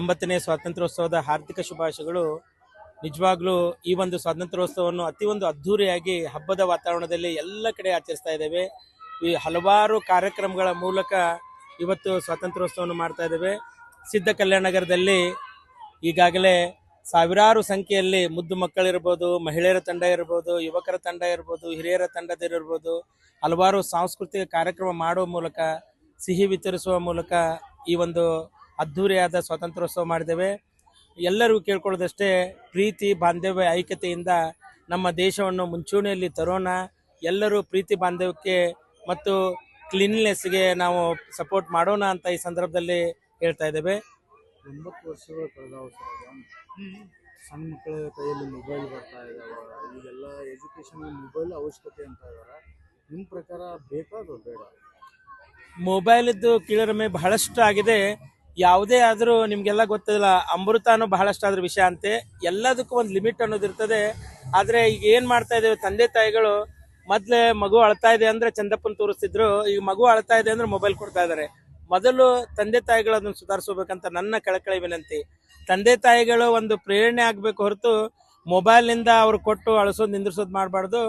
80ನೇ ಸ್ವಾತಂತ್ರ್ಯೋತ್ಸವದ ಹಾರ್ದಿಕ ಶುಭಾಶಯಗಳು. ನಿಜವಾಗ್ಲೂ ಈ ಒಂದು ಸ್ವಾತಂತ್ರ್ಯೋತ್ಸವವನ್ನು ಒಂದು ಅದ್ಧೂರಿಯಾಗಿ ಹಬ್ಬದ ವಾತಾವರಣದಲ್ಲಿ ಎಲ್ಲ ಕಡೆ ಆಚರಿಸ್ತಾ ಇದ್ದೇವೆ. ಈ ಹಲವಾರು ಕಾರ್ಯಕ್ರಮಗಳ ಮೂಲಕ ಇವತ್ತು ಸ್ವಾತಂತ್ರ್ಯೋತ್ಸವವನ್ನು ಮಾಡ್ತಾ ಇದ್ದೇವೆ. ಸಿದ್ಧ ಕಲ್ಯಾಣ ನಗರದಲ್ಲಿ ಈಗಾಗಲೇ ಸಾವಿರಾರು ಸಂಖ್ಯೆಯಲ್ಲಿ ಮುದ್ದು ಮಕ್ಕಳಿರ್ಬೋದು, ಮಹಿಳೆಯರ ತಂಡ ಇರ್ಬೋದು, ಯುವಕರ ತಂಡ ಇರ್ಬೋದು, ಹಿರಿಯರ ತಂಡದಿರ್ಬೋದು, ಹಲವಾರು ಸಾಂಸ್ಕೃತಿಕ ಕಾರ್ಯಕ್ರಮ ಮಾಡುವ ಮೂಲಕ, ಸಿಹಿ ವಿತರಿಸುವ ಮೂಲಕ ಈ ಒಂದು ಅದ್ಧೂರಿಯಾದ ಸ್ವಾತಂತ್ರ್ಯೋತ್ಸವ ಮಾಡಿದ್ದೇವೆ. ಎಲ್ಲರಿಗೂ ಕೇಳ್ಕೊಳ್ಳೋದಷ್ಟೇ, ಪ್ರೀತಿ ಬಾಂಧವ್ಯ ಐಕ್ಯತೆಯಿಂದ ನಮ್ಮ ದೇಶವನ್ನು ಮುಂಚೂಣಿಯಲ್ಲಿ ತರೋಣ. ಎಲ್ಲರೂ ಪ್ರೀತಿ ಬಾಂಧವ್ಯಕ್ಕೆ ಮತ್ತು ಕ್ಲೀನ್ನೆಸ್ಗೆ ನಾವು ಸಪೋರ್ಟ್ ಮಾಡೋಣ ಅಂತ ಈ ಸಂದರ್ಭದಲ್ಲಿ ಹೇಳ್ತಾ ಇದ್ದೇವೆ. 80 ವರ್ಷಗಳ ಕಳೆದ ಸಣ್ಣ ಮಕ್ಕಳ ಕೈಯಲ್ಲಿ ಮೊಬೈಲ್ ಬರ್ತಾ ಇದ್ದಾವೆ. ಈಗೆಲ್ಲ ಎಜುಕೇಷನ್ ಮೊಬೈಲ್ ಅವಶ್ಯಕತೆ ಅಂತ ಇದ್ದಾರೆ. ನಿಮ್ಮ ಪ್ರಕಾರ ಬೇಕಾದ ಬೇಡ? ಮೊಬೈಲಿದ್ದು ಕೀಳರಿಮೆ ಬಹಳಷ್ಟು ಆಗಿದೆ. ಯಾವುದೇ ಆದರೂ ನಿಮಗೆಲ್ಲ ಗೊತ್ತಿಲ್ಲ, ಅಮೃತನೂ ಬಹಳಷ್ಟು ಆದ್ರ ವಿಷಯ ಅಂತೆ. ಎಲ್ಲದಕ್ಕೂ ಒಂದು ಲಿಮಿಟ್ ಅನ್ನೋದಿರ್ತದೆ. ಆದರೆ ಈಗ ಏನು ಮಾಡ್ತಾ ಇದ್ದೇವೆ, ತಂದೆ ತಾಯಿಗಳು ಮೊದಲೇ ಮಗು ಅಳ್ತಾ ಇದೆ ಅಂದರೆ ಚಂದಪ್ಪನ ತೋರಿಸ್ತಿದ್ರು, ಈಗ ಮಗು ಅಳ್ತಾ ಇದೆ ಅಂದ್ರೆ ಮೊಬೈಲ್ ಕೊಡ್ತಾ ಇದ್ದಾರೆ. ಮೊದಲು ತಂದೆ ತಾಯಿಗಳು ಅದನ್ನು ಸುಧಾರಿಸಬೇಕಂತ ನನ್ನ ಕಳಕಳಿ ವಿನಂತಿ. ತಂದೆ ತಾಯಿಗಳು ಒಂದು ಪ್ರೇರಣೆ ಆಗಬೇಕು ಹೊರತು ಮೊಬೈಲ್ನಿಂದ ಅವ್ರು ಕೊಟ್ಟು ಅಳಿಸೋದು ನಿಂದ್ರಿಸೋದು ಮಾಡಬಾರ್ದು.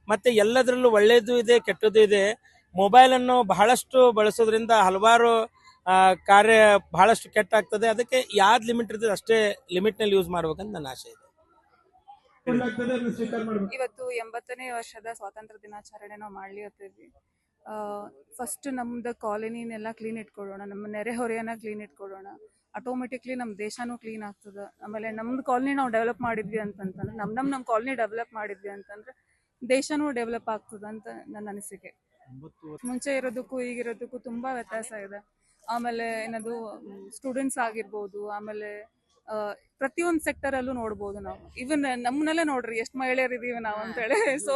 ಮತ್ತು ಎಲ್ಲದರಲ್ಲೂ ಒಳ್ಳೆಯದು ಇದೆ, ಕೆಟ್ಟದ್ದು ಇದೆ. ಮೊಬೈಲನ್ನು ಬಹಳಷ್ಟು ಬಳಸೋದ್ರಿಂದ ಹಲವಾರು ಕಾರ್ಯ ಬಹಳಷ್ಟು ಕೆಟ್ಟಾಗ್ತದೆ. ಅದಕ್ಕೆ ಯಾವ್ದು ಲಿಮಿಟ್ ಇರ್ತದೆ ಅಷ್ಟೇ ಲಿಮಿಟ್ನಲ್ಲಿ ಯೂಸ್ ಮಾಡ್ಬೇಕಂತ ನನ್ನ ಆಸೆ ಇದೆ. ಇವತ್ತು 80ನೇ ವರ್ಷದ ಸ್ವಾತಂತ್ರ್ಯ ದಿನಾಚರಣೆ ನಾವು ಮಾಡ್ಲಿರ್ತೀವಿ. ಫಸ್ಟ್ ನಮ್ದು ಕಾಲೋನಿನೆಲ್ಲ ಕ್ಲೀನ್ ಇಟ್ಕೊಳ್ಳೋಣ, ನಮ್ಮ ನೆರೆಹೊರೆಯನ್ನ ಕ್ಲೀನ್ ಇಟ್ಕೊಳ್ಳೋಣ. ಆಟೋಮೆಟಿಕ್ಲಿ ನಮ್ಮ ದೇಶನೂ ಕ್ಲೀನ್ ಆಗ್ತದೆ. ಆಮೇಲೆ ನಮ್ದು ಕಾಲನಿ ನಾವು ಡೆವಲಪ್ ಮಾಡಿದ್ವಿ ಅಂತಂದ್ರೆ, ನಮ್ಮ ಕಾಲನಿ ಡೆವಲಪ್ ಮಾಡಿದ್ವಿ ಅಂತಂದ್ರೆ ದೇಶನೂ ಡೆವಲಪ್ ಆಗ್ತದೆ ಅಂತ ನನ್ನ ಅನಿಸಿಕೆ. ಮುಂಚೆ ಇರೋದಕ್ಕೂ ಈಗಿರೋದಕ್ಕೂ ತುಂಬಾ ವ್ಯತ್ಯಾಸ ಇದೆ. ಆಮೇಲೆ ಏನದು ಸ್ಟೂಡೆಂಟ್ಸ್ ಆಗಿರ್ಬೋದು, ಆಮೇಲೆ ಪ್ರತಿಯೊಂದು ಸೆಕ್ಟರ್ ಅಲ್ಲೂ ನೋಡ್ಬೋದು ನಾವು. ಇವನ್ ನಮ್ಮನಲ್ಲೇ ನೋಡ್ರಿ ಎಷ್ಟು ಮಹಿಳೆಯರು ಇದೀವಿ ನಾವು ಅಂತೇಳಿ. ಸೊ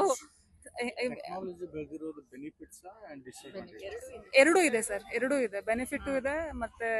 ಎರಡೂ ಇದೆ ಸರ್, ಎರಡೂ ಇದೆ. ಬೆನಿಫಿಟ್ ಇದೆ ಮತ್ತೆ